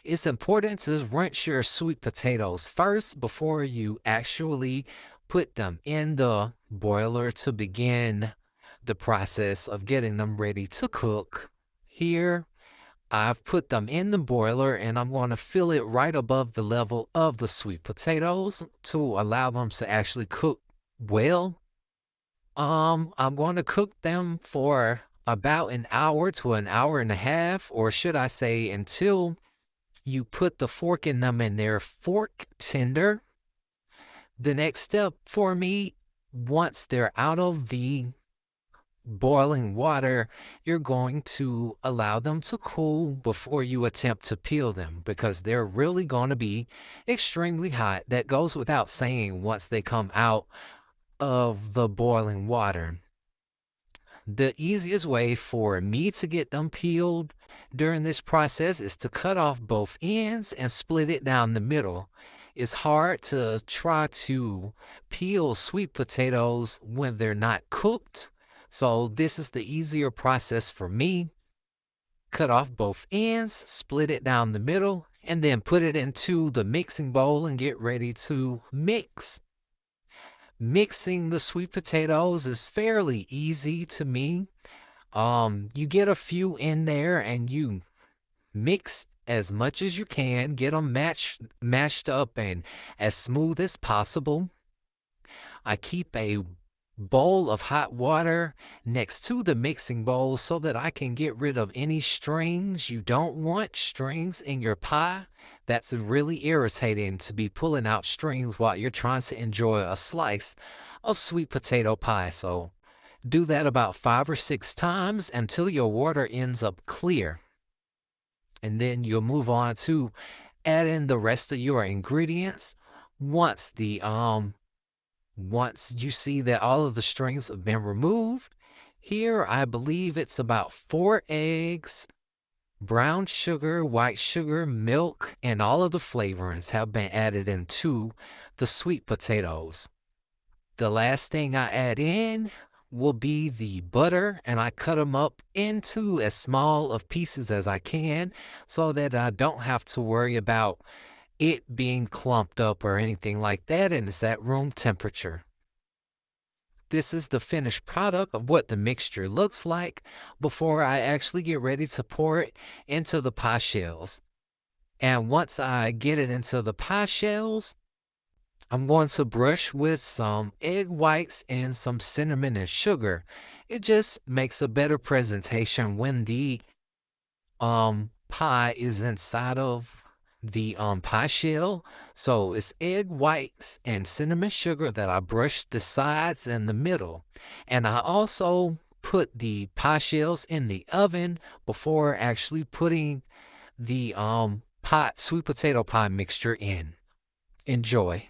It's important to rinse your sweet potatoes first before you actually put them in the boiler to begin the process of getting them ready to cook. Here, I've put them in the boiler and I'm going to fill it right above the level of the sweet potatoes to allow them to actually cook well. I'm going to cook them for about an hour to an hour and a half, or should I say until you put the fork in them and they're fork tender. The next step for me, once they're out of the boiling water, you're going to allow them to cool before you attempt to peel them because they're really going to be extremely hot. That goes without saying once they come out of the boiling water. The easiest way for me to get them peeled during this process is to cut off both ends and split it down the middle. It's hard to try to peel sweet potatoes when they're not cooked, so this is the easier process for me. Cut off both ends, split it down the middle, and then put it into the mixing bowl and get ready to mix. Mixing the sweet potatoes is fairly easy to me. You get a few in there and you mix as much as you can, get them mashed up and as smooth as possible. I keep a bowl of hot water next to the mixing bowl so that I can get rid of any strings. You don't want strings in your pie. That's really irritating to be pulling out strings while you're trying to enjoy a slice of sweet potato pie. So do that about 5 or 6 times until your water ends up clear. And then you'll move on to add in the rest of your ingredients. Once the once you see that all of the strings have been removed, here I believe it's about 4 eggs, brown sugar, white sugar, milk, and all of the flavorings have been added into the sweet potatoes. The last thing I add in will be the butter, and I cut them up into as small of pieces as I can so that I don't have to worry about it being clumped up or anything like that, and it's at room temperature. This is the finished product of what the mixture looks like before I actually get ready to pour it into the pie shells. And once I get it into the pie shells, I'm going to brush with some egg whites and some cinnamon and sugar. It just makes a better presentation when the pie is inside of the pie shell. So it's egg whites and cinnamon sugar that I brushed the sides and the middle. And I also put the pie shells in the oven before actually putting the sweet potato pie mixture in. Enjoy.